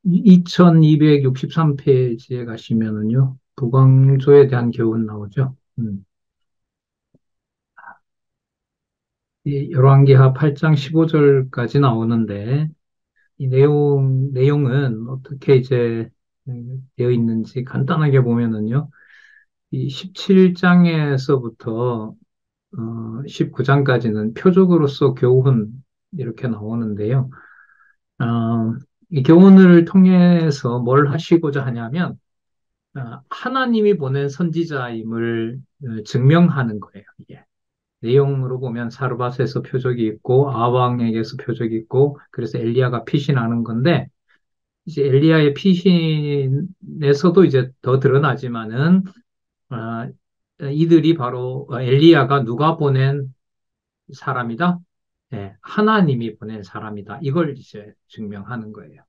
2263페이지에 가시면은요, 북왕조에 대한 교훈 나오죠. 이 열왕기하 8장 15절까지 나오는데, 이 내용은 어떻게 이제 되어 있는지 간단하게 보면은요, 이 17장에서부터 19장까지는 표적으로서 교훈 이렇게 나오는데요. 어, 이 교훈을 통해서 뭘 하시고자 하냐면, 하나님이 보낸 선지자임을 증명하는 거예요, 이게. 내용으로 보면 사르밧에서 표적이 있고 아왕에게서 표적이 있고 그래서 엘리야가 피신하는 건데 이제 엘리야의 피신에서도 이제 더 드러나지만은 아, 이들이 바로 엘리야가 누가 보낸 사람이다? 네, 하나님이 보낸 사람이다. 이걸 이제 증명하는 거예요.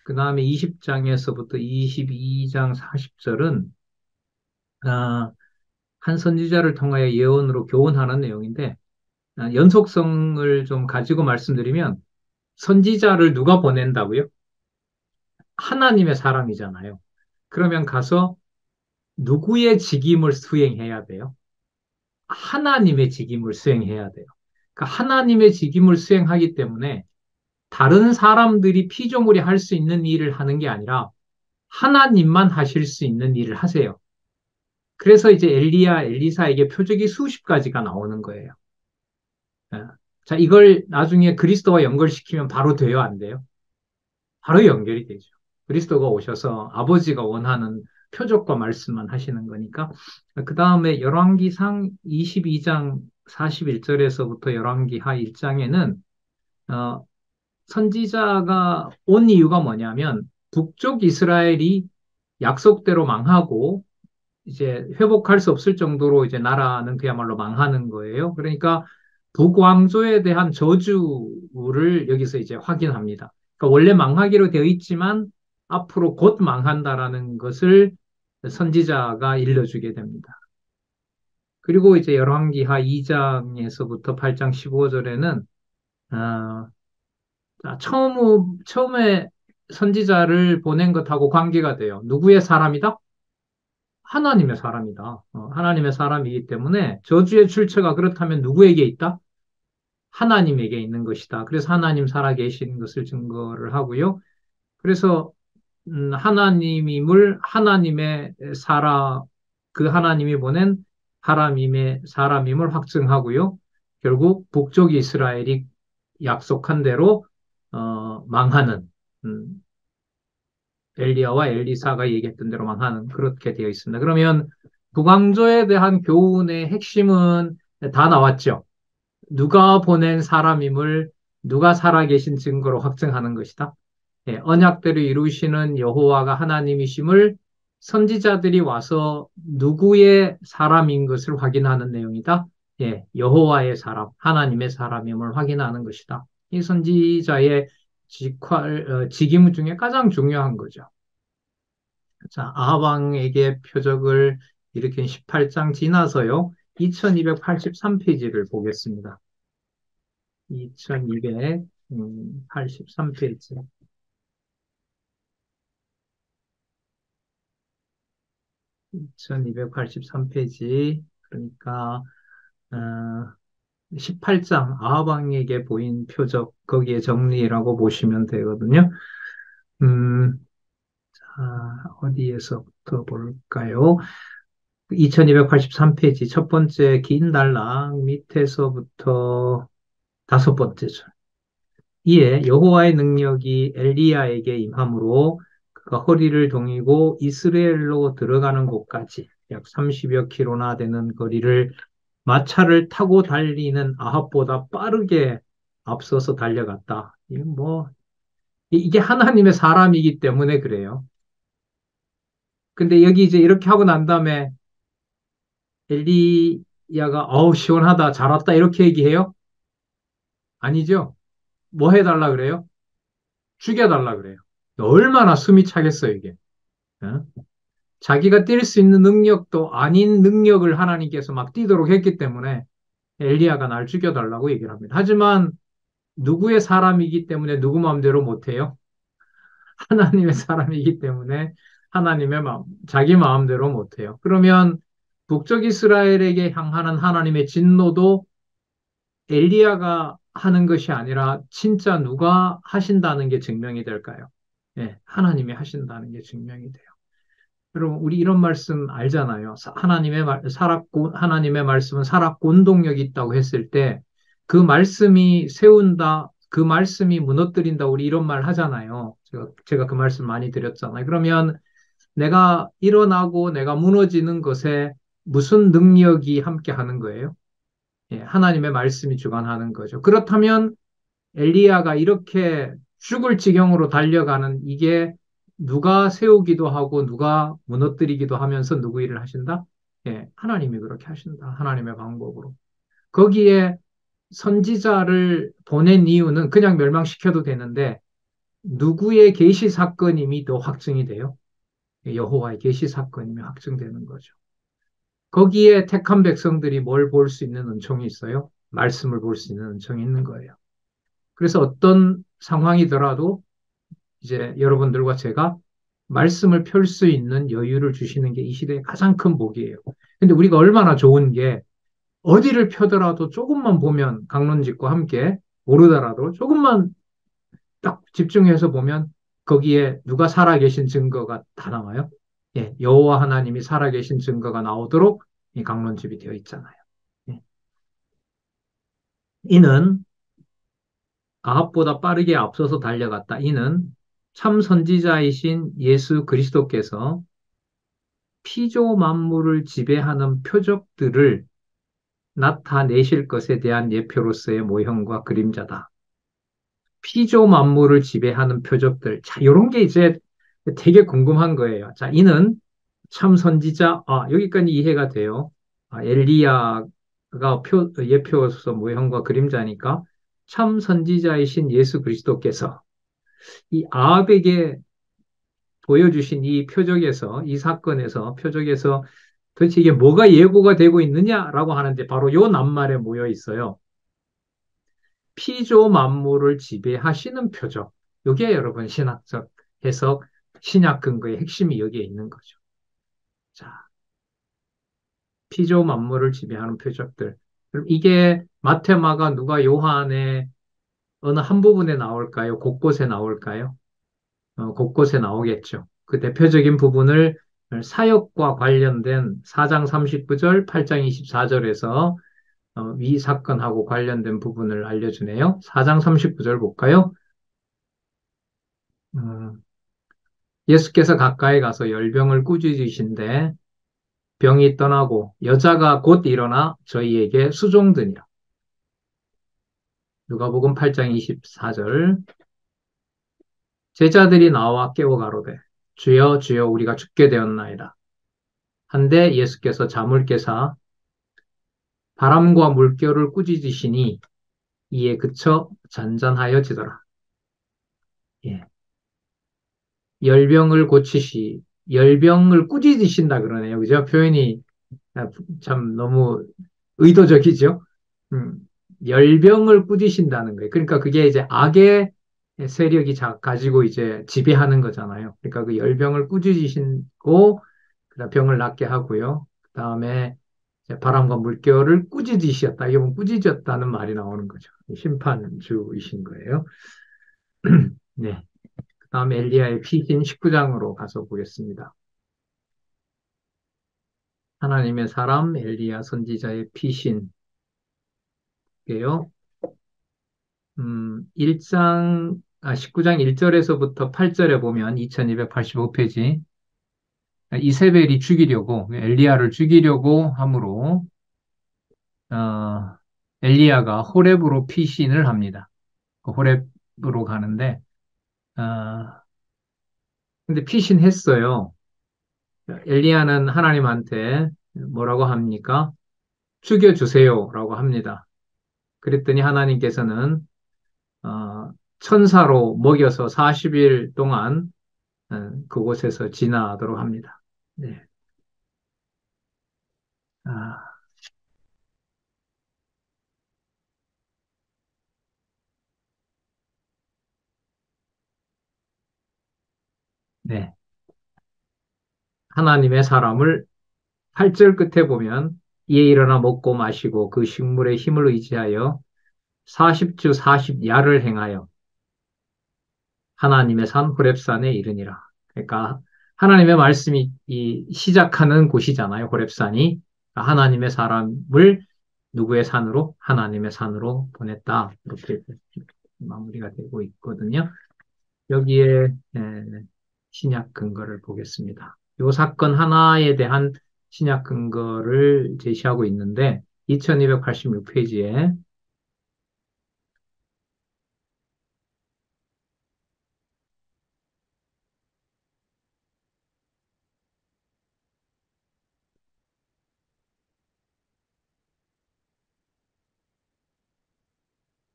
그 다음에 20장에서부터 22장 40절은 한 선지자를 통하여 예언으로 교훈하는 내용인데 연속성을 좀 가지고 말씀드리면 선지자를 누가 보낸다고요? 하나님의 사람이잖아요. 그러면 가서 누구의 직임을 수행해야 돼요? 하나님의 직임을 수행해야 돼요. 그러니까 하나님의 직임을 수행하기 때문에 다른 사람들이 피조물이 할 수 있는 일을 하는 게 아니라 하나님만 하실 수 있는 일을 하세요. 그래서 이제 엘리야, 엘리사에게 표적이 수십 가지가 나오는 거예요. 예. 자, 이걸 나중에 그리스도와 연결시키면 바로 돼요, 안 돼요? 바로 연결이 되죠. 그리스도가 오셔서 아버지가 원하는 표적과 말씀만 하시는 거니까. 그 다음에 열왕기상 22장 41절에서부터 열왕기하 1장에는 선지자가 온 이유가 뭐냐면 북쪽 이스라엘이 약속대로 망하고 이제 회복할 수 없을 정도로 이제 나라는 그야말로 망하는 거예요. 그러니까 북왕조에 대한 저주를 여기서 이제 확인합니다. 그러니까 원래 망하기로 되어 있지만 앞으로 곧 망한다라는 것을 선지자가 일러주게 됩니다. 그리고 이제 열왕기하 2장에서부터 8장 15절에는 처음에 선지자를 보낸 것하고 관계가 돼요. 누구의 사람이다? 하나님의 사람이다. 하나님의 사람이기 때문에 저주의 출처가 그렇다면 누구에게 있다? 하나님에게 있는 것이다. 그래서 하나님 살아계신 것을 증거를 하고요. 그래서 하나님임을 하나님의 사람, 그 하나님이 보낸 사람임을 확증하고요. 결국 북쪽 이스라엘이 약속한 대로 망하는 엘리야와 엘리사가 얘기했던 대로만 하는 그렇게 되어 있습니다. 그러면 북왕조에 대한 교훈의 핵심은 다 나왔죠. 누가 보낸 사람임을 누가 살아계신 증거로 확증하는 것이다. 예, 언약대로 이루시는 여호와가 하나님이심을 선지자들이 와서 누구의 사람인 것을 확인하는 내용이다. 예, 여호와의 사람, 하나님의 사람임을 확인하는 것이다. 이 선지자의 직임 중에 가장 중요한 거죠. 자, 아하방에게 표적을 일으킨 18장 지나서요. 2283페이지를 보겠습니다. 2283페이지. 2283페이지. 그러니까 18장 아하방에게 보인 표적 거기에 정리라고 보시면 되거든요. 음, 어디에서부터 볼까요? 2283페이지 첫 번째 긴 달랑 밑에서부터 다섯 번째죠. 이에 여호와의 능력이 엘리야에게 임함으로 그가 허리를 동이고 이스라엘로 들어가는 곳까지 약 30여 킬로나 되는 거리를 마차를 타고 달리는 아합보다 빠르게 앞서서 달려갔다. 이게 하나님의 사람이기 때문에 그래요. 근데 여기 이제 이렇게 하고 난 다음에 엘리야가 어우 시원하다 잘 왔다 이렇게 얘기해요? 아니죠. 뭐 해달라 그래요? 죽여달라 그래요. 얼마나 숨이 차겠어요 이게. 어? 자기가 뛸 수 있는 능력도 아닌 능력을 하나님께서 막 뛰도록 했기 때문에 엘리야가 날 죽여달라고 얘기를 합니다. 하지만 누구의 사람이기 때문에 누구 마음대로 못해요? 하나님의 사람이기 때문에 하나님의 마음, 자기 마음대로 못해요. 그러면 북쪽 이스라엘에게 향하는 하나님의 진노도 엘리야가 하는 것이 아니라 진짜 누가 하신다는 게 증명이 될까요? 예, 하나님이 하신다는 게 증명이 돼요. 여러분, 우리 이런 말씀 알잖아요. 하나님의 말씀은 살았고 운동력이 있다고 했을 때 그 말씀이 세운다, 그 말씀이 무너뜨린다, 우리 이런 말 하잖아요. 제가 그 말씀 많이 드렸잖아요. 그러면 내가 일어나고 내가 무너지는 것에 무슨 능력이 함께 하는 거예요? 예, 하나님의 말씀이 주관하는 거죠. 그렇다면 엘리야가 이렇게 죽을 지경으로 달려가는 이게 누가 세우기도 하고 누가 무너뜨리기도 하면서 누구 일을 하신다? 예, 하나님이 그렇게 하신다. 하나님의 방법으로. 거기에 선지자를 보낸 이유는 그냥 멸망시켜도 되는데 누구의 계시 사건임이 더 확증이 돼요. 여호와의 계시 사건임이 확증되는 거죠. 거기에 택한 백성들이 뭘 볼 수 있는 은총이 있어요? 말씀을 볼 수 있는 은총이 있는 거예요. 그래서 어떤 상황이더라도 이제 여러분들과 제가 말씀을 펼 수 있는 여유를 주시는 게 이 시대의 가장 큰 복이에요. 근데 우리가 얼마나 좋은 게 어디를 펴더라도 조금만 보면 강론집과 함께 모르더라도 조금만 딱 집중해서 보면 거기에 누가 살아계신 증거가 다 나와요. 예, 여호와 하나님이 살아계신 증거가 나오도록 이 강론집이 되어 있잖아요. 예. 이는 아합보다 빠르게 앞서서 달려갔다. 이는 참 선지자이신 예수 그리스도께서 피조 만물을 지배하는 표적들을 나타내실 것에 대한 예표로서의 모형과 그림자다. 피조 만물을 지배하는 표적들. 자, 이런 게 이제 되게 궁금한 거예요. 자, 이는 참 선지자, 여기까지 이해가 돼요. 엘리야가 예표로서 모형과 그림자니까 참 선지자이신 예수 그리스도께서 이 아합에게 보여주신 이 표적에서, 이 사건에서, 표적에서 도대체 이게 뭐가 예고가 되고 있느냐라고 하는데 바로 요 낱말에 모여 있어요. 피조 만물을 지배하시는 표적. 이게 여러분 신학적 해석, 신약 근거의 핵심이 여기에 있는 거죠. 자, 피조 만물을 지배하는 표적들. 그럼 이게 마테마가 누가 요한의 어느 한 부분에 나올까요? 곳곳에 나올까요? 곳곳에 나오겠죠. 그 대표적인 부분을 사역과 관련된 4장 39절, 8장 24절에서 위 사건하고 관련된 부분을 알려주네요. 4장 39절 볼까요? 음, 예수께서 가까이 가서 열병을 꾸짖으신데 병이 떠나고 여자가 곧 일어나 저희에게 수종드니라. 누가복음 8장 24절. 제자들이 나와 깨워 가로되 주여 주여 우리가 죽게 되었나이다. 한데 예수께서 잠을 깨사 바람과 물결을 꾸짖으시니 이에 그쳐 잔잔하여지더라. 예. 열병을 고치시, 열병을 꾸짖으신다 그러네요. 그죠? 표현이 참 너무 의도적이죠. 음, 열병을 꾸짖으신다는 거예요. 그러니까 그게 이제 악의 세력이 가지고 이제 지배하는 거잖아요. 그러니까 그 열병을 꾸짖으시고, 그다음 병을 낫게 하고요. 그다음에 이제 바람과 물결을 꾸짖으셨다. 이게 뭐 꾸짖었다는 말이 나오는 거죠. 심판주이신 거예요. 네. 그다음에 엘리야의 피신 19장으로 가서 보겠습니다. 하나님의 사람 엘리야 선지자의 피신이에요. 19장 1절에서부터 8절에 보면 2285페이지 이세벨이 죽이려고 엘리야를 죽이려고 함으로 엘리야가 호렙으로 피신을 합니다. 그 호렙으로 가는데 어, 근데 피신했어요. 엘리야는 하나님한테 뭐라고 합니까? 죽여주세요라고 합니다. 그랬더니 하나님께서는 천사로 먹여서 40일 동안 그곳에서 지나도록 합니다. 네. 아, 네. 하나님의 사람을 8절 끝에 보면 이에 일어나 먹고 마시고 그 식물의 힘을 의지하여 40주 40야를 행하여 하나님의 산 호렙산에 이르니라. 그러니까 하나님의 말씀이 시작하는 곳이잖아요. 호렙산이. 하나님의 사람을 누구의 산으로? 하나님의 산으로 보냈다. 이렇게 마무리가 되고 있거든요. 여기에 신약 근거를 보겠습니다. 이 사건 하나에 대한 신약 근거를 제시하고 있는데 2286페이지에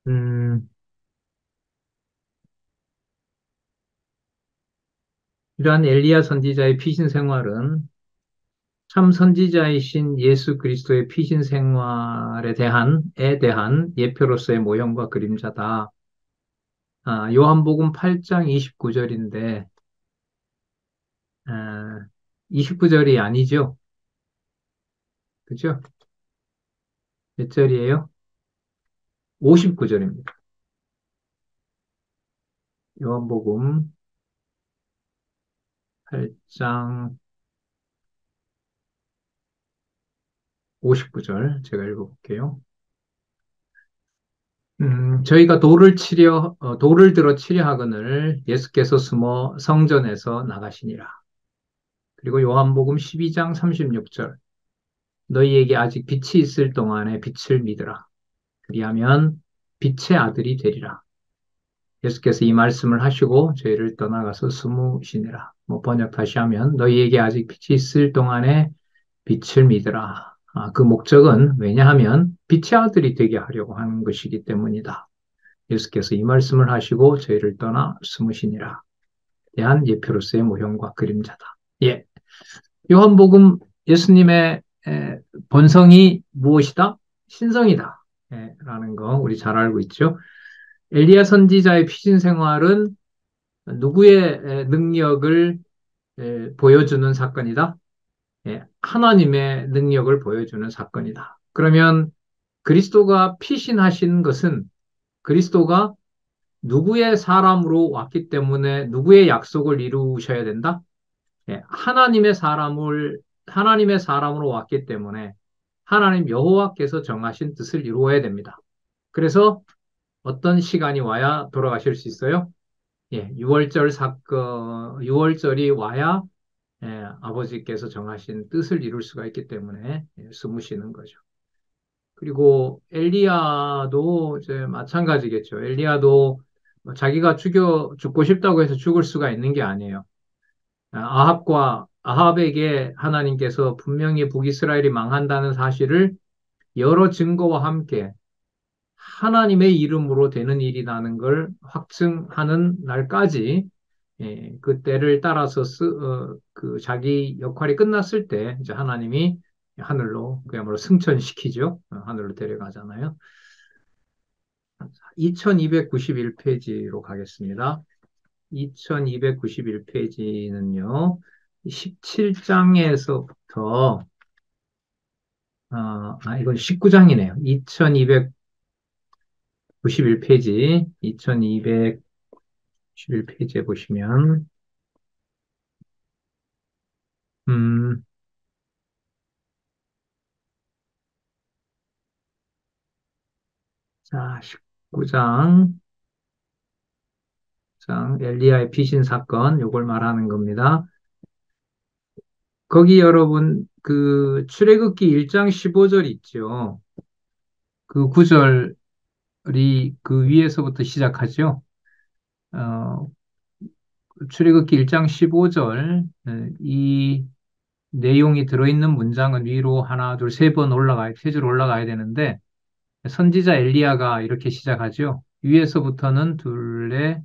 음, 이러한 엘리야 선지자의 피신 생활은 참 선지자이신 예수 그리스도의 피신 생활에 대한 예표로서의 모형과 그림자다. 요한복음 8장 29절인데 29절이 아니죠. 그죠? 몇 절이에요? 59절입니다. 요한복음 8장 59절 제가 읽어볼게요. 저희가 돌을 들어 치려 하거늘 예수께서 숨어 성전에서 나가시니라. 그리고 요한복음 12장 36절. 너희에게 아직 빛이 있을 동안에 빛을 믿으라. 그리하면 빛의 아들이 되리라. 예수께서 이 말씀을 하시고 저희를 떠나가서 숨으시니라. 번역 다시 하면 너희에게 아직 빛이 있을 동안에 빛을 믿으라. 그 목적은 왜냐하면 빛의 아들이 되게 하려고 하는 것이기 때문이다. 예수께서 이 말씀을 하시고 저희를 떠나 숨으시니라. 대한 예표로서의 모형과 그림자다. 예. 요한복음 예수님의 본성이 무엇이다? 신성이다. 라는 거 우리 잘 알고 있죠. 엘리야 선지자의 피신 생활은 누구의 능력을 보여주는 사건이다? 하나님의 능력을 보여주는 사건이다. 그러면 그리스도가 피신하신 것은 그리스도가 누구의 사람으로 왔기 때문에 누구의 약속을 이루셔야 된다? 하나님의 사람으로 왔기 때문에 하나님 여호와께서 정하신 뜻을 이루어야 됩니다. 그래서 어떤 시간이 와야 돌아가실 수 있어요? 6월절이 와야 아버지께서 정하신 뜻을 이룰 수가 있기 때문에 숨으시는 거죠. 그리고 엘리야도 이제 마찬가지겠죠. 엘리야도 자기가 죽고 싶다고 해서 죽을 수가 있는 게 아니에요. 아합에게 하나님께서 분명히 북이스라엘이 망한다는 사실을 여러 증거와 함께 하나님의 이름으로 되는 일이라는 걸 확증하는 날까지 그 때를 따라서 그 자기 역할이 끝났을 때 이제 하나님이 하늘로 그야말로 승천시키죠. 하늘로 데려가잖아요. 2291페이지로 가겠습니다. 2291페이지는요. 17장에서부터 이건 19장이네요. 2291페이지, 2291페이지에 보시면 음, 자, 19장 엘리야의 피신 사건 요걸 말하는 겁니다. 거기 여러분 그 출애굽기 1장 15절 있죠. 그 구절이 그 위에서부터 시작하죠. 어, 출애굽기 1장 15절 이 내용이 들어있는 문장은 위로 하나, 둘, 세 번 세 줄 올라가야 되는데 선지자 엘리야가 이렇게 시작하죠. 위에서부터는 둘의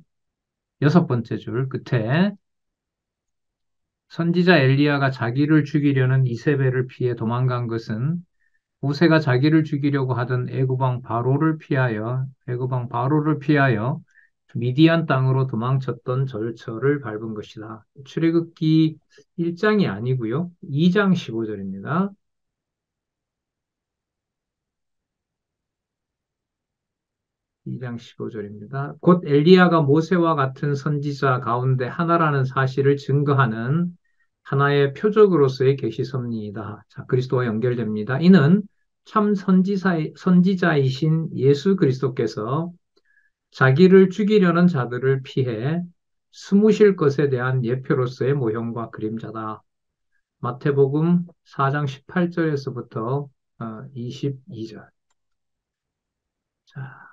여섯 번째 줄 끝에 선지자 엘리야가 자기를 죽이려는 이세벨을 피해 도망간 것은 모세가 자기를 죽이려고 하던 애굽왕 바로를 피하여 미디안 땅으로 도망쳤던 절처를 밟은 것이다. 출애굽기 1장이 아니고요. 2장 15절입니다. 2장 15절입니다. 곧 엘리야가 모세와 같은 선지자 가운데 하나라는 사실을 증거하는 하나의 표적으로서의 계시섭니다. 자, 그리스도와 연결됩니다. 이는 참 선지자이신 예수 그리스도께서 자기를 죽이려는 자들을 피해 숨으실 것에 대한 예표로서의 모형과 그림자다. 마태복음 4장 18절에서부터 22절. 자,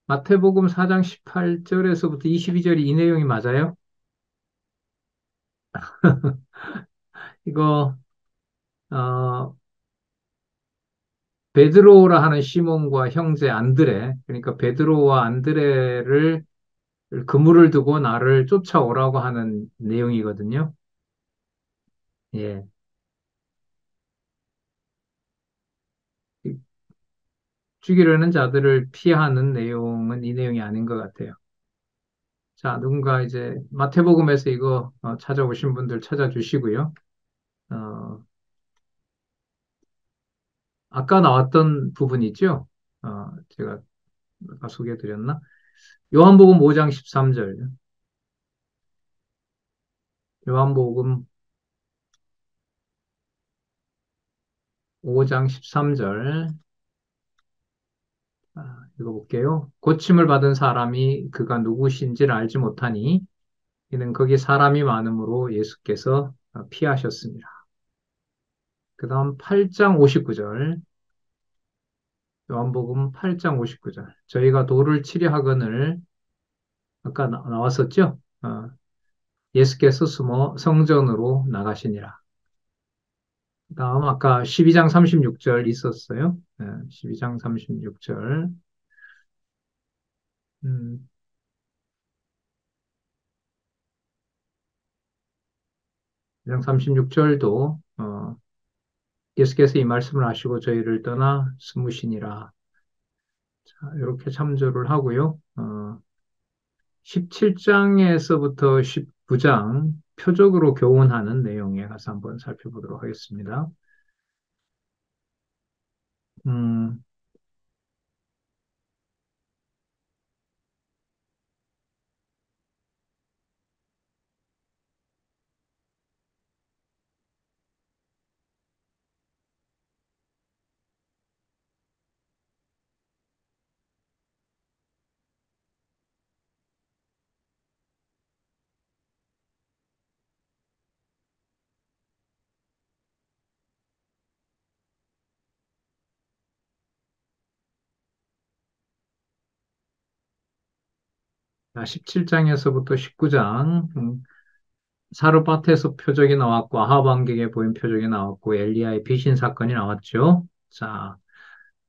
마태복음 4장 18절에서부터 22절이 이 내용이 맞아요? 이거 어, 베드로라 하는 시몬과 형제 안드레, 그러니까 베드로와 안드레를 그물을 두고 나를 쫓아오라고 하는 내용이거든요. 예. 죽이려는 자들을 피하는 내용은 이 내용이 아닌 것 같아요. 자, 누군가 이제 마태복음에서 이거 찾아오신 분들 찾아주시고요. 어, 아까 나왔던 부분 있죠? 제가 아까 소개해드렸나? 요한복음 5장 13절. 요한복음 5장 13절. 읽어볼게요. 고침을 받은 사람이 그가 누구신지를 알지 못하니 이는 거기 사람이 많음으로 예수께서 피하셨습니다. 그 다음 8장 59절. 요한복음 8장 59절. 저희가 돌을 치려 하거늘 아까 나왔었죠? 예수께서 숨어 성전으로 나가시니라. 다음 아까 12장 36절 있었어요. 12장 36절. 음, 12장 36절도 예수께서 이 말씀을 하시고 저희를 떠나 숨으시니라. 자, 이렇게 참조를 하고요. 17장에서부터 19장 표적으로 교훈하는 내용에 가서 한번 살펴보도록 하겠습니다. 음, 17장에서부터 19장, 사르밧에서 표적이 나왔고, 아합 왕에게 보인 표적이 나왔고, 엘리야의 비신 사건이 나왔죠. 자,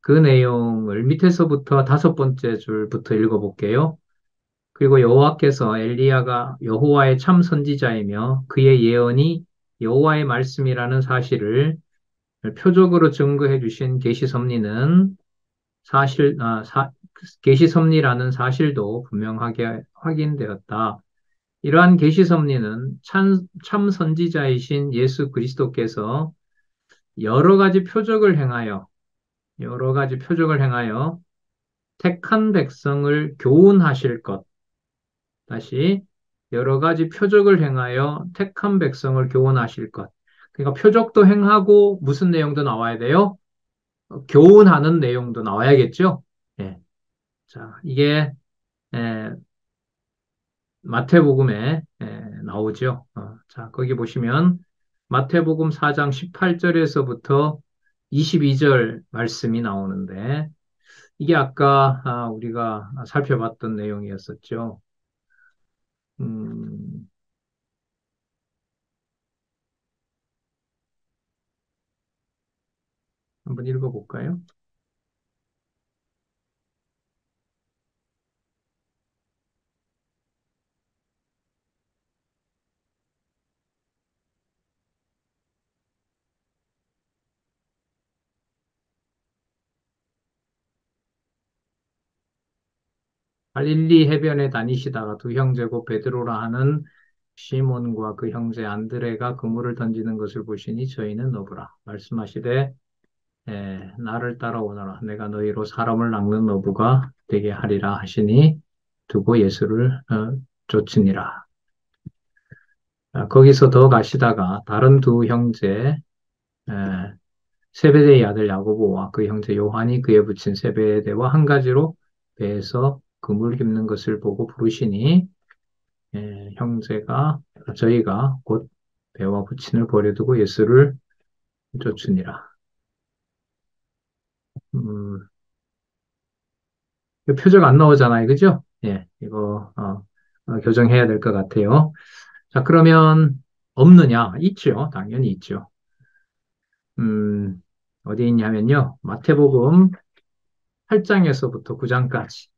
그 내용을 밑에서부터 다섯 번째 줄부터 읽어볼게요. 그리고 여호와께서 엘리야가 여호와의 참 선지자이며 그의 예언이 여호와의 말씀이라는 사실을 표적으로 증거해 주신 계시 섭리는 계시 섭리라는 사실도 분명하게 확인되었다. 이러한 계시 섭리는 참 선지자이신 예수 그리스도께서 여러 가지 표적을 행하여 여러 가지 표적을 행하여 택한 백성을 교훈하실 것. 다시 여러 가지 표적을 행하여 택한 백성을 교훈하실 것. 그러니까 표적도 행하고 무슨 내용도 나와야 돼요? 교훈하는 내용도 나와야겠죠? 예. 자, 이게 에, 마태복음에 나오죠. 자, 거기 보시면 마태복음 4장 18절에서부터 22절 말씀이 나오는데 이게 아까 우리가 살펴봤던 내용이었었죠. 음, 한번 읽어볼까요? 갈릴리 해변에 다니시다가 두 형제고 베드로라 하는 시몬과 그 형제 안드레가 그물을 던지는 것을 보시니 저희는 어부라. 말씀하시되 나를 따라오너라. 내가 너희로 사람을 낚는 어부가 되게 하리라 하시니 두고 예수를 쫓으니라. 거기서 더 가시다가 다른 두 형제 에, 세베대의 아들 야고보와 그 형제 요한이 그에 붙인 세베대와 한 가지로 배에서 그물 깁는 것을 보고 부르시니 형제가 저희가 곧 배와 부친을 버려두고 예수를 쫓으니라. 음, 이 표적 안 나오잖아요, 그죠? 예, 이거 교정해야 될 것 같아요. 자, 그러면 없느냐? 있죠, 당연히 있죠. 음, 어디 있냐면요, 마태복음 8장에서부터 9장까지.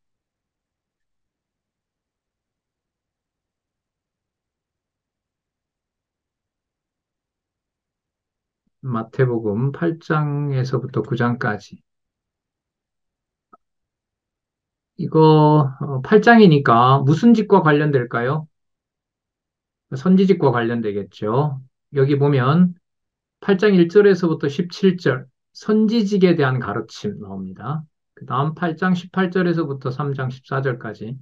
마태복음 8장에서부터 9장까지. 이거 8장이니까 무슨 짓과 관련될까요? 선지짓과 관련되겠죠. 여기 보면 8장 1절에서부터 17절 선지직에 대한 가르침 나옵니다. 그 다음 8장 18절에서부터 3장 14절까지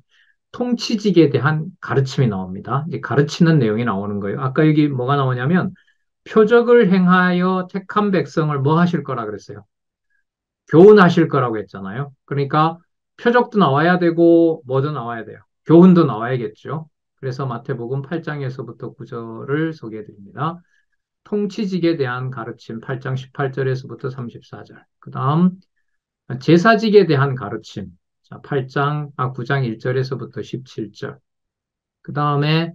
통치직에 대한 가르침이 나옵니다. 이제 가르치는 내용이 나오는 거예요. 아까 여기 뭐가 나오냐면 표적을 행하여 택한 백성을 뭐 하실 거라 그랬어요? 교훈하실 거라고 했잖아요. 그러니까 표적도 나와야 되고 뭐도 나와야 돼요. 교훈도 나와야겠죠. 그래서 마태복음 8장에서부터 9절을 소개해 드립니다. 통치직에 대한 가르침 8장 18절에서부터 34절. 그 다음 제사직에 대한 가르침 9장 1절에서부터 17절. 그 다음에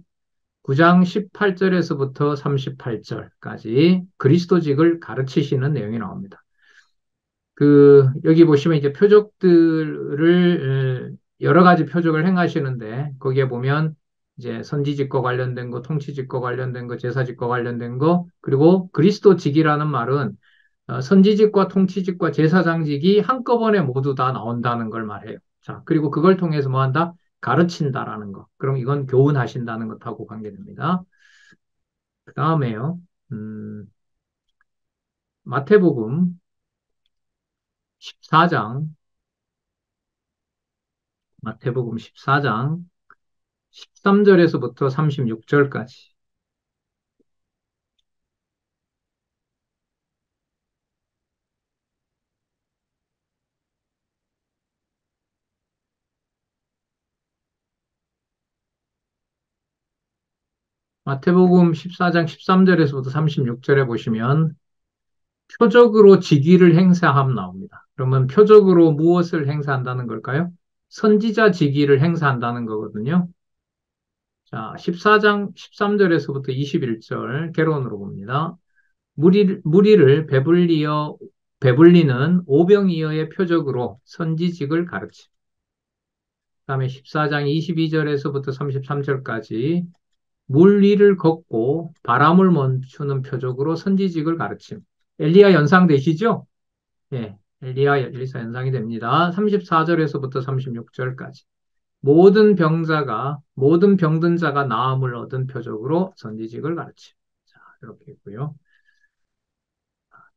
9장 18절에서부터 38절까지 그리스도직을 가르치시는 내용이 나옵니다. 여기 보시면 이제 표적들을, 여러 가지 표적을 행하시는데, 거기에 보면 이제 선지직과 관련된 거, 통치직과 관련된 거, 제사직과 관련된 거, 그리고 그리스도직이라는 말은 선지직과 통치직과 제사장직이 한꺼번에 모두 다 나온다는 걸 말해요. 자, 그리고 그걸 통해서 뭐 한다? 가르친다라는 거. 그럼 이건 교훈하신다는 것하고 관계됩니다. 그 다음에요, 마태복음 14장, 마태복음 14장 13절에서부터 36절까지. 마태복음 14장 13절에서부터 36절에 보시면 표적으로 직위를 행사함 나옵니다. 그러면 표적으로 무엇을 행사한다는 걸까요? 선지자 직위를 행사한다는 거거든요. 자, 14장 13절에서부터 21절 개론으로 봅니다. 무리를 배불리는 오병이어의 표적으로 선지직을 가르치. 그다음에 14장 22절에서부터 33절까지 물 위를 걷고 바람을 멈추는 표적으로 선지직을 가르침. 엘리야 연상되시죠? 예, 엘리사 연상이 됩니다. 34절에서부터 36절까지. 모든 병든 자가 나음을 얻은 표적으로 선지직을 가르침. 자, 이렇게 있고요.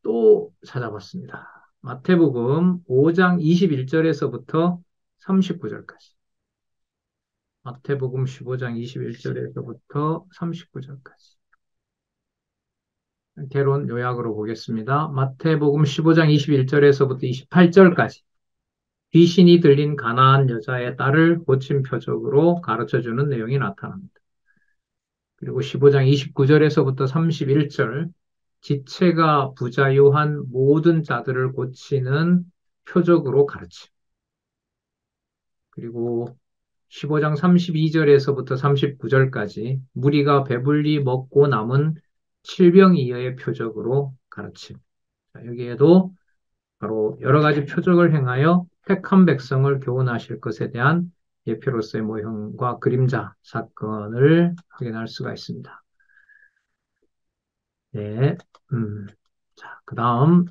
또 찾아봤습니다. 마태복음 5장 21절에서부터 39절까지. 마태복음 15장 21절에서부터 39절까지. 개론 요약으로 보겠습니다. 마태복음 15장 21절에서부터 28절까지. 귀신이 들린 가나안 여자의 딸을 고친 표적으로 가르쳐주는 내용이 나타납니다. 그리고 15장 29절에서부터 31절, 지체가 부자유한 모든 자들을 고치는 표적으로 가르침. 그리고 15장 32절에서부터 39절까지 무리가 배불리 먹고 남은 칠병이어의 표적으로 가르침. 자, 여기에도 바로 여러 가지 표적을 행하여 택한 백성을 교훈하실 것에 대한 예표로서의 모형과 그림자 사건을 확인할 수가 있습니다. 네. 자, 그 다음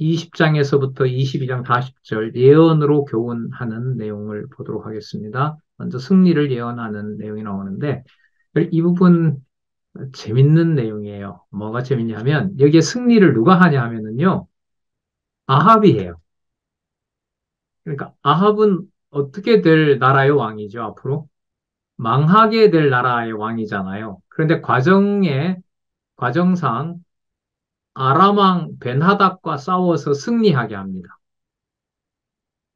20장에서부터 22장 40절 예언으로 교훈하는 내용을 보도록 하겠습니다. 먼저 승리를 예언하는 내용이 나오는데 이 부분 재밌는 내용이에요. 뭐가 재밌냐면 여기에 승리를 누가 하냐 하면은요. 아합이 해요. 그러니까 아합은 어떻게 될 나라의 왕이죠, 앞으로? 망하게 될 나라의 왕이잖아요. 그런데 과정상 아람 왕 벤하닷과 싸워서 승리하게 합니다.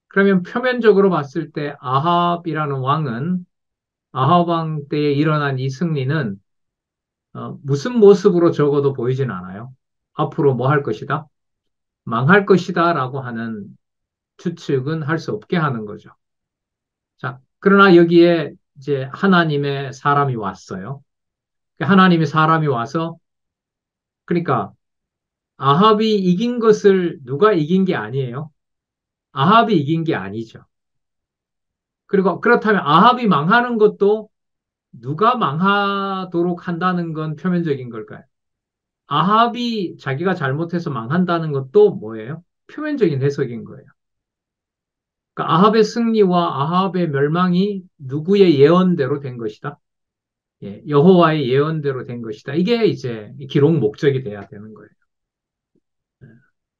그러면 표면적으로 봤을 때 아합이라는 왕은 아합 왕 때에 일어난 이 승리는 무슨 모습으로 적어도 보이진 않아요. 앞으로 뭐 할 것이다? 망할 것이다 라고 하는 추측은 할 수 없게 하는 거죠. 자, 그러나 여기에 이제 하나님의 사람이 왔어요. 하나님의 사람이 와서, 그러니까 아합이 이긴 것을 누가 이긴 게 아니에요. 아합이 이긴 게 아니죠. 그리고 그렇다면 아합이 망하는 것도 누가 망하도록 한다는 건 표면적인 걸까요? 아합이 자기가 잘못해서 망한다는 것도 뭐예요? 표면적인 해석인 거예요. 그러니까 아합의 승리와 아합의 멸망이 누구의 예언대로 된 것이다? 예, 여호와의 예언대로 된 것이다. 이게 이제 기록 목적이 돼야 되는 거예요.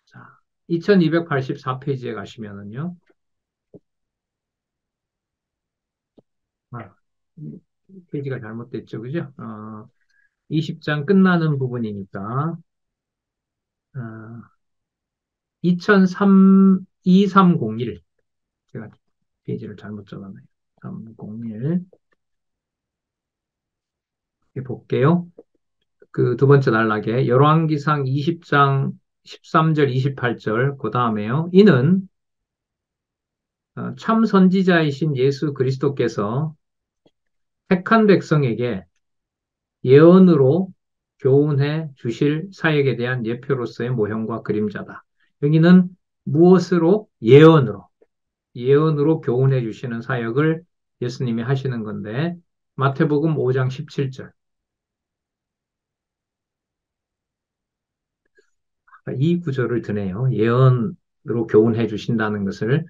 자, 2284페이지에 가시면은요. 아, 페이지가 잘못됐죠. 그죠? 20장 끝나는 부분이니까, 어, 2003, 2301. 제가 페이지를 잘못 적었네요. 301. 볼게요. 그 두 번째 단락에 열왕기상 20장 13절, 28절, 그 다음에요. 이는 참 선지자이신 예수 그리스도께서 택한 백성에게 예언으로 교훈해 주실 사역에 대한 예표로서의 모형과 그림자다. 여기는 무엇으로? 예언으로 교훈해 주시는 사역을 예수님이 하시는 건데, 마태복음 5장 17절. 이 구절을 드네요. 예언으로 교훈해 주신다는 것을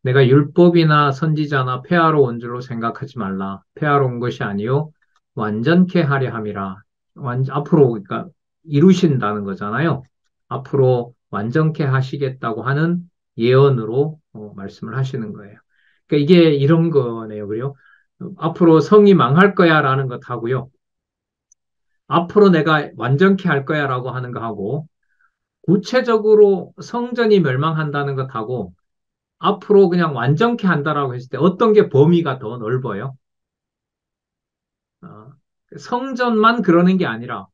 내가 율법이나 선지자나 폐하러 온 줄로 생각하지 말라. 폐하러 온 것이 아니요 완전케 하려 함이라. 앞으로 그러니까 이루신다는 거잖아요. 앞으로 완전케 하시겠다고 하는 예언으로 말씀을 하시는 거예요. 그러니까 이게 이런 거네요. 그래요? 앞으로 성이 망할 거야라는 것하고요. 앞으로 내가 완전케 할 거야라고 하는 거하고 구체적으로 성전이 멸망한다는 것하고 앞으로 그냥 완전케 한다라고 했을 때 어떤 게 범위가 더 넓어요? 어, 성전만 그러는 게 아니라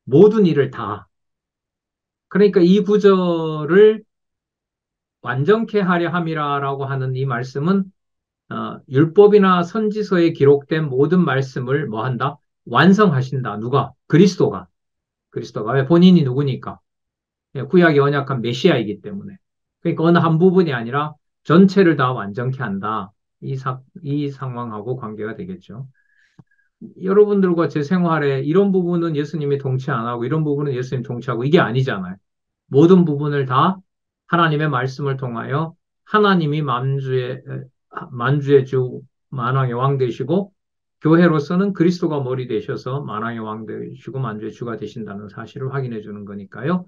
모든 일을 다. 그러니까 이 구절을 완전케 하려 함이라라고 하는 이 말씀은 율법이나 선지서에 기록된 모든 말씀을 뭐 한다? 완성하신다. 누가? 그리스도가. 그리스도가. 왜? 본인이 누구니까? 예, 구약의 언약한 메시아이기 때문에. 그러니까 어느 한 부분이 아니라 전체를 다 완전케 한다. 이 상황하고 관계가 되겠죠. 여러분들과 제 생활에 이런 부분은 예수님이 동치 안 하고 이런 부분은 예수님 동치하고 이게 아니잖아요. 모든 부분을 다 하나님의 말씀을 통하여 하나님이 만주의 주, 만왕의 왕 되시고 교회로서는 그리스도가 머리 되셔서 만왕의 왕 되시고 만주의 주가 되신다는 사실을 확인해 주는 거니까요.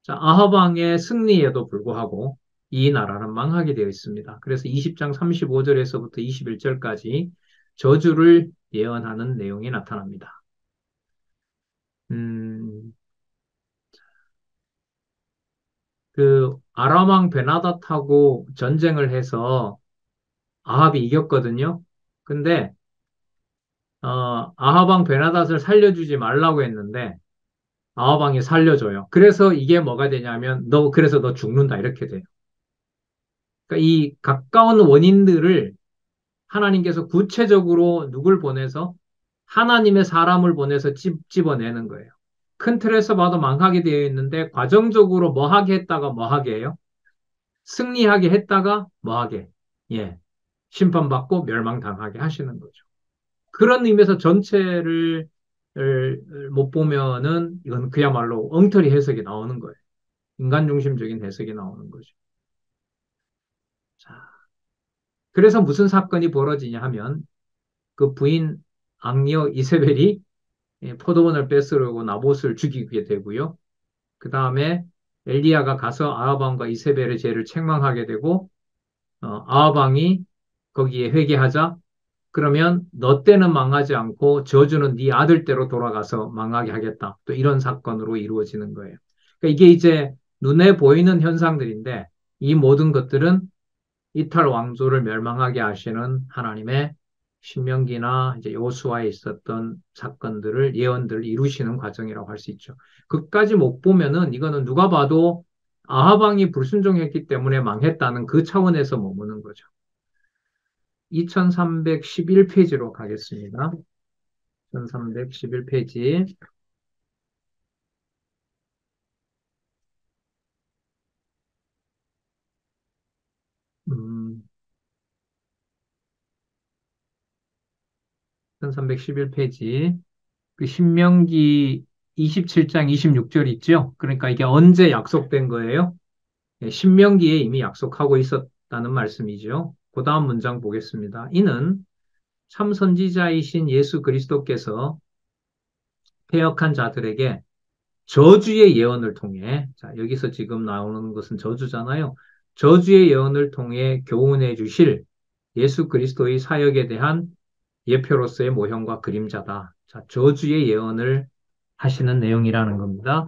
자, 아합 왕의 승리에도 불구하고 이 나라는 망하게 되어 있습니다. 그래서 20장 35절에서부터 21절까지 저주를 예언하는 내용이 나타납니다. 음, 그 아람 왕 베나닷하고 전쟁을 해서 아합이 이겼거든요. 근데 아합 왕 베나닷을 살려주지 말라고 했는데 아합 왕이 살려줘요. 그래서 이게 뭐가 되냐면 그래서 너 죽는다 이렇게 돼요. 그러니까 이 가까운 원인들을 하나님께서 구체적으로 누굴 보내서 하나님의 사람을 보내서 집어내는 거예요. 큰 틀에서 봐도 망하게 되어 있는데 과정적으로 뭐 하게 했다가 뭐 하게 해요? 승리하게 했다가 뭐하게, 예, 심판받고 멸망당하게 하시는 거죠. 그런 의미에서 전체를 못 보면은 이건 그야말로 엉터리 해석이 나오는 거예요. 인간 중심적인 해석이 나오는 거죠. 자, 그래서 무슨 사건이 벌어지냐 하면 그 부인 악녀 이세벨이 포도원을 뺏으려고 나봇을 죽이게 되고요. 그 다음에 엘리야가 가서 아하방과 이세벨의 죄를 책망하게 되고 아하방이 거기에 회개하자 그러면 너 때는 망하지 않고 저주는 네 아들 때로 돌아가서 망하게 하겠다. 또 이런 사건으로 이루어지는 거예요. 그러니까 이게 이제 눈에 보이는 현상들인데 이 모든 것들은 이탈 왕조를 멸망하게 하시는 하나님의 신명기나 이제 여호수아에 있었던 사건들을 예언들을 이루시는 과정이라고 할 수 있죠. 그까지 못 보면은 이거는 누가 봐도 아하방이 불순종했기 때문에 망했다는 그 차원에서 머무는 거죠. 2311페이지로 가겠습니다. 1311페이지. 음, 1311페이지. 그 신명기 27장 26절 있죠? 그러니까 이게 언제 약속된 거예요? 예, 신명기에 이미 약속하고 있었다는 말씀이죠. 그 다음 문장 보겠습니다. 이는 참 선지자이신 예수 그리스도께서 패역한 자들에게 저주의 예언을 통해, 자, 여기서 지금 나오는 것은 저주잖아요. 저주의 예언을 통해 교훈해 주실 예수 그리스도의 사역에 대한 예표로서의 모형과 그림자다. 자, 저주의 예언을 하시는 내용이라는 겁니다.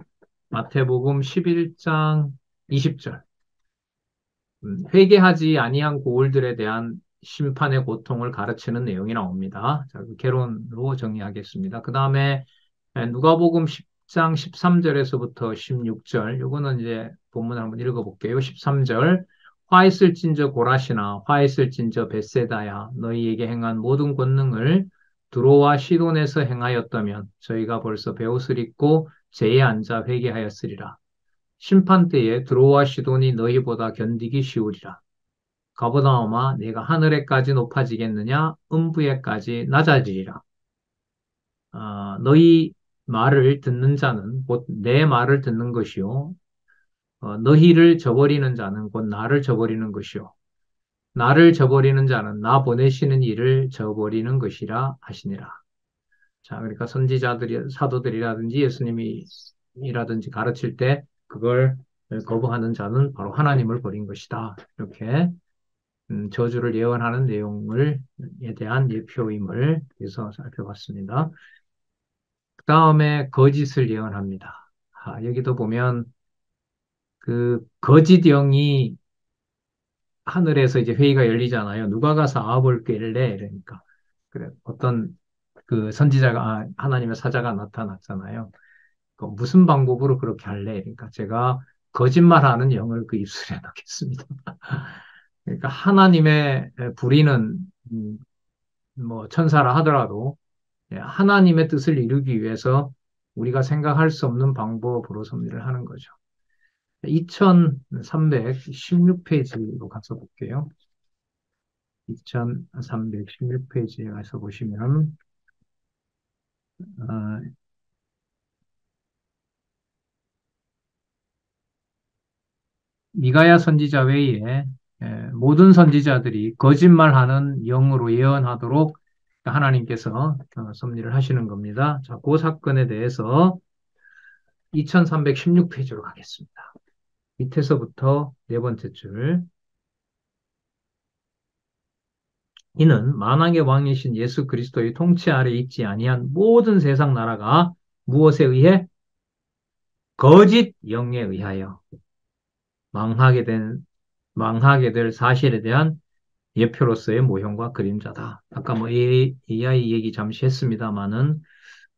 마태복음 11장 20절. 회개하지 아니한 고울들에 대한 심판의 고통을 가르치는 내용이 나옵니다. 자, 그 개론으로 정리하겠습니다. 그 다음에 누가복음 10장 13절에서부터 16절, 요거는 이제 본문을 한번 읽어볼게요. 13절, 화 있을진저 고라시나 화 있을진저 벳세다야 너희에게 행한 모든 권능을 두로와 시돈에서 행하였다면 저희가 벌써 베옷을 입고 제에 앉아 회개하였으리라. 심판 때에 드로와 시돈이 너희보다 견디기 쉬우리라. 가버나움아 내가 하늘에까지 높아지겠느냐 음부에까지 낮아지리라. 너희 말을 듣는 자는 곧 내 말을 듣는 것이요 너희를 저버리는 자는 곧 나를 저버리는 것이요 나를 저버리는 자는 나 보내시는 이를 저버리는 것이라 하시니라. 자, 그러니까 선지자들이 사도들이라든지 예수님이라든지 가르칠 때 그걸 거부하는 자는 바로 하나님을 버린 것이다. 이렇게 저주를 예언하는 내용을에 대한 예표임을 그래서 살펴봤습니다. 그 다음에 거짓을 예언합니다. 여기도 보면 그 거짓 영이 하늘에서 이제 회의가 열리잖아요. 누가 가서 아합을 꾀래? 이러니까 그래 어떤 그 선지자가 하나님의 사자가 나타났잖아요. 그 무슨 방법으로 그렇게 할래? 그러니까 제가 거짓말하는 영을 그 입술에 넣겠습니다. 그러니까 하나님의 불의는 뭐 천사라 하더라도 하나님의 뜻을 이루기 위해서 우리가 생각할 수 없는 방법으로 섭리를 하는 거죠. 2316페이지로 가서 볼게요. 2316페이지에 가서 보시면 어, 미가야 선지자 외에 모든 선지자들이 거짓말하는 영으로 예언하도록 하나님께서 섭리를 하시는 겁니다. 자, 그 사건에 대해서 2316페이지로 가겠습니다. 밑에서부터 네 번째 줄. 이는 만왕의 왕이신 예수 그리스도의 통치 아래 있지 아니한 모든 세상 나라가 무엇에 의해? 거짓 영에 의하여 망하게 된, 망하게 될 사실에 대한 예표로서의 모형과 그림자다. 아까 뭐 AI 얘기 잠시 했습니다만은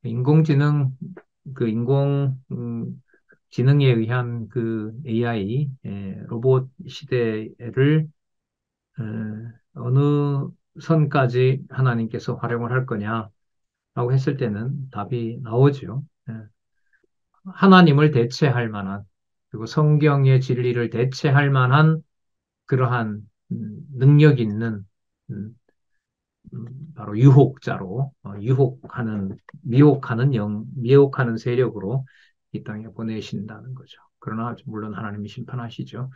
인공지능, 그 지능에 의한 그 AI, 로봇 시대를 어느 선까지 하나님께서 활용을 할 거냐라고 했을 때는 답이 나오죠. 하나님을 대체할 만한, 그리고 성경의 진리를 대체할 만한 그러한 능력 있는 음, 바로 유혹자로 미혹하는 세력으로 이 땅에 보내신다는 거죠. 그러나 물론 하나님이 심판하시죠.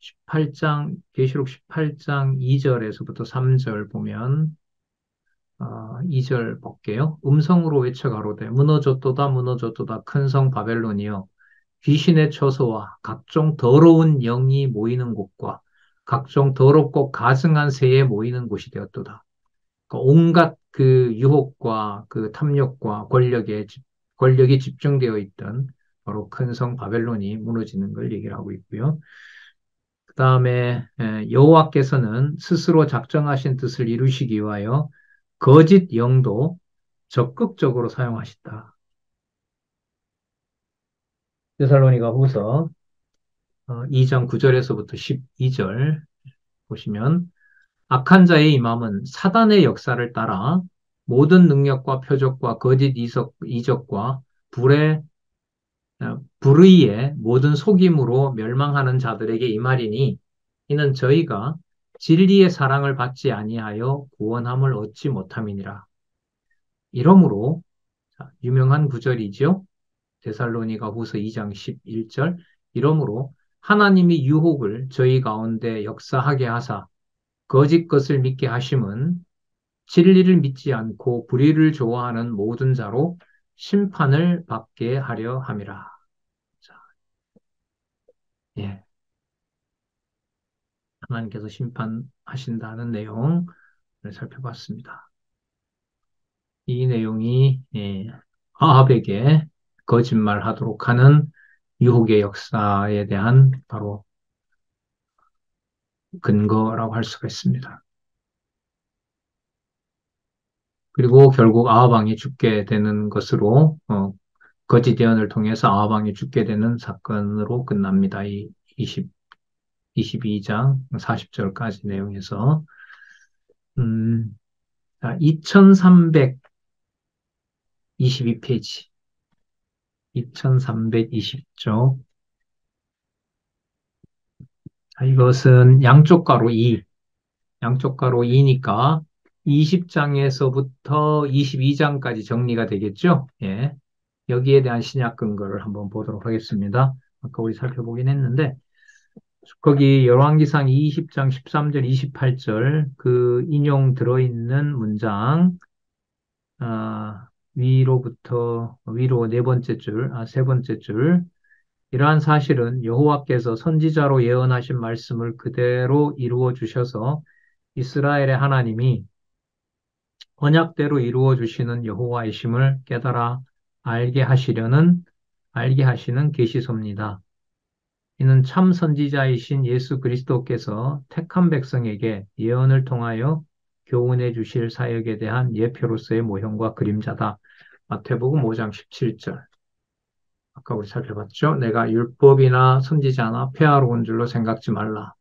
18장 계시록 18장 2절에서부터 3절 보면 2절 볼게요. 음성으로 외쳐 가로되 무너졌도다 무너졌도다 큰 성 바벨론이여 귀신의 처소와 각종 더러운 영이 모이는 곳과 각종 더럽고 가증한 새에 모이는 곳이 되었도다. 그러니까 온갖 그 유혹과 그 탐욕과 권력이 집중되어 있던 바로 큰 성 바벨론이 무너지는 걸 얘기를 하고 있고요. 그 다음에 여호와께서는 스스로 작정하신 뜻을 이루시기 위하여 거짓 영도 적극적으로 사용하셨다. 데살로니가 후서 2장 9절에서부터 12절 보시면 악한 자의 임함은 사단의 역사를 따라 모든 능력과 표적과 거짓 이적과 불의의 모든 속임으로 멸망하는 자들에게 임하리니 이는 저희가 진리의 사랑을 받지 아니하여 구원함을 얻지 못함이니라. 이러므로 유명한 구절이죠. 데살로니가 후서 2장 11절. 이러므로 하나님이 유혹을 저희 가운데 역사하게 하사 거짓 것을 믿게 하심은 진리를 믿지 않고 불의를 좋아하는 모든 자로 심판을 받게 하려 함이라. 자, 예. 하나님께서 심판하신다는 내용을 살펴봤습니다. 이 내용이 아합에게 거짓말하도록 하는 유혹의 역사에 대한 바로 근거라고 할 수가 있습니다. 그리고 결국 아합 왕이 죽게 되는 것으로 거짓 예언을 통해서 아합 왕이 죽게 되는 사건으로 끝납니다. 이 22장 40절까지 내용에서 2322페이지 2320쪽 이것은 양쪽 가로 2 양쪽 가로 2니까 20장에서부터 22장까지 정리가 되겠죠? 예. 여기에 대한 신약 근거를 한번 보도록 하겠습니다. 아까 우리 살펴보긴 했는데 거기 열왕기상 20장 13절, 28절 그 인용 들어있는 문장 위로 네 번째 줄, 세 번째 줄 이러한 사실은 여호와께서 선지자로 예언하신 말씀을 그대로 이루어 주셔서 이스라엘의 하나님이 언약대로 이루어 주시는 여호와이심을 깨달아 알게 하시는 계시소입니다. 이는 참 선지자이신 예수 그리스도께서 택한 백성에게 예언을 통하여 교훈해 주실 사역에 대한 예표로서의 모형과 그림자다. 마태복음 5장 17절. 아까 우리 살펴봤죠? 내가 율법이나 선지자나 폐하러 온 줄로 생각지 말라.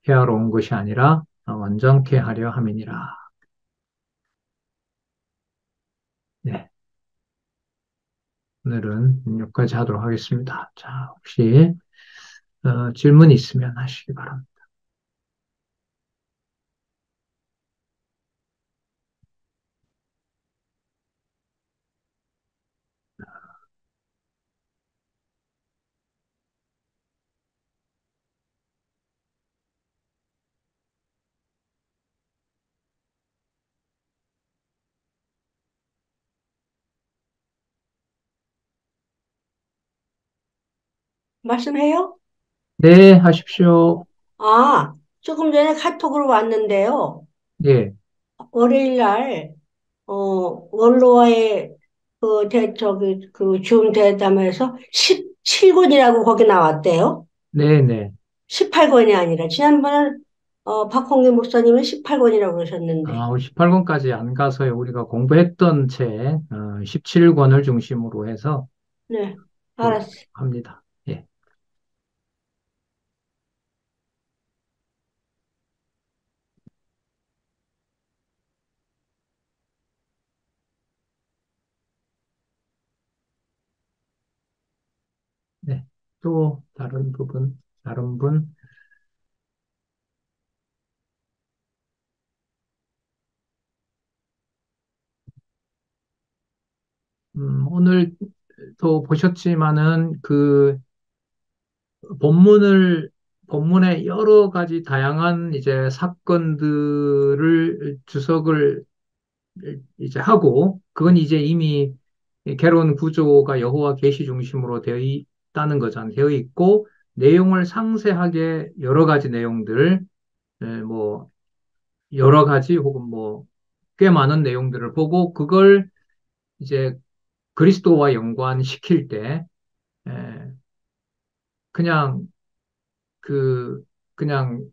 폐하러 온 것이 아니라 완전케 하려 함이니라. 네, 오늘은 여기까지 하도록 하겠습니다. 자, 혹시 질문 있으면 하시기 바랍니다. 말씀해요? 네, 하십시오. 아, 조금 전에 카톡으로 왔는데요. 네, 월요일 날, 원로와의 줌 대담에서 17권이라고 거기 나왔대요. 네, 네. 18권이 아니라, 지난번에, 박홍기 목사님은 18권이라고 그러셨는데. 우리 18권까지 안 가서요. 우리가 공부했던 책 17권을 중심으로 해서 네, 또 알았어. 합니다. 예, 네. 또 다른 분? 오늘도 보셨지만은 본문에 여러 가지 다양한 이제 사건들을 주석을 이제 하고, 그건 이제 이미 개론 구조가 여호와 계시 중심으로 되어 있다는 거잖아요. 되어 있고, 내용을 상세하게 여러 가지 내용들, 뭐, 여러 가지 혹은 뭐, 꽤 많은 내용들을 보고, 그걸 이제 그리스도와 연관시킬 때, 에, 그냥 그, 그냥,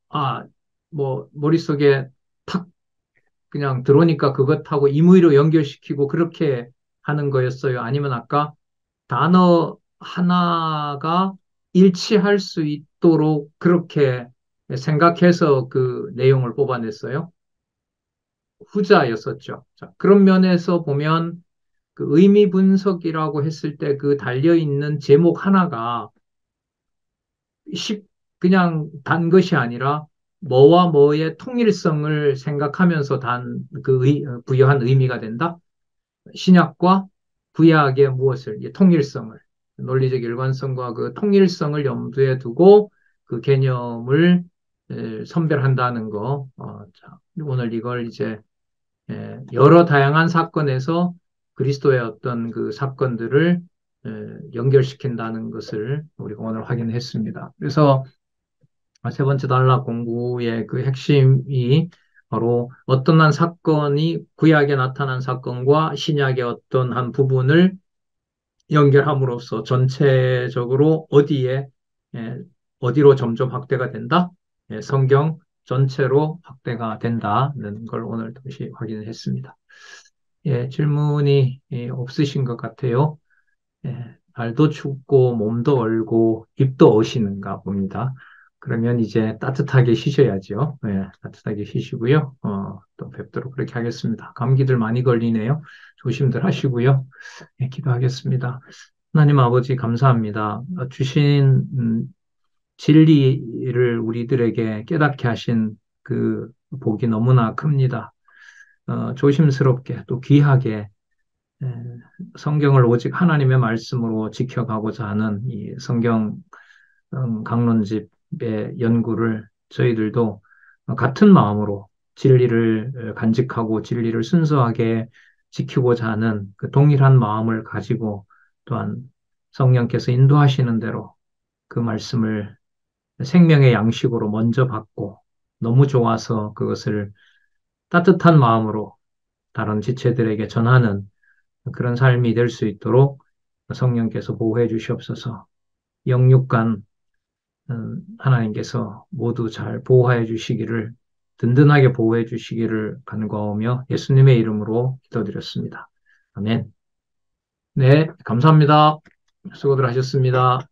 아, 뭐, 머릿속에 탁 그냥 들어오니까 그것하고 임의로 연결시키고 그렇게 하는 거였어요? 아니면 아까 단어 하나가 일치할 수 있도록 그렇게 생각해서 그 내용을 뽑아냈어요? 후자였었죠. 자, 그런 면에서 보면 그 의미 분석이라고 했을 때 그 달려있는 제목 하나가 쉽, 그냥 단 것이 아니라 뭐와 뭐의 통일성을 생각하면서 부여한 의미가 된다? 신약과 구약의 무엇을, 통일성을, 논리적 일관성과 그 통일성을 염두에 두고 그 개념을 선별한다는 거. 자, 오늘 이걸 이제 여러 다양한 사건에서 그리스도의 어떤 그 사건들을 연결시킨다는 것을 우리가 오늘 확인했습니다. 그래서 세 번째 단락 공부의 그 핵심이 바로 어떤 한 사건이 구약에 나타난 사건과 신약의 어떤 한 부분을 연결함으로써 전체적으로 예, 어디로 점점 확대가 된다? 성경 전체로 확대가 된다는 걸 오늘 다시 확인을 했습니다. 질문이 없으신 것 같아요. 발도 춥고 몸도 얼고 입도 어시는가 봅니다. 그러면 이제 따뜻하게 쉬셔야죠. 따뜻하게 쉬시고요. 또 뵙도록 그렇게 하겠습니다. 감기들 많이 걸리네요. 조심들 하시고요. 기도하겠습니다. 하나님 아버지 감사합니다. 주신 진리를 우리들에게 깨닫게 하신 그 복이 너무나 큽니다. 조심스럽게 또 귀하게 에, 성경을 오직 하나님의 말씀으로 지켜가고자 하는 이 성경 강론집의 연구를 저희들도 같은 마음으로 진리를 간직하고 진리를 순수하게 지키고자 하는 그 동일한 마음을 가지고 또한 성령께서 인도하시는 대로 그 말씀을 생명의 양식으로 먼저 받고 너무 좋아서 그것을 따뜻한 마음으로 다른 지체들에게 전하는 그런 삶이 될 수 있도록 성령께서 보호해 주시옵소서. 영육간 하나님께서 모두 잘 보호해 주시기를 든든하게 보호해 주시기를 간구하오며 예수님의 이름으로 기도드렸습니다. 아멘. 네, 감사합니다. 수고들 하셨습니다.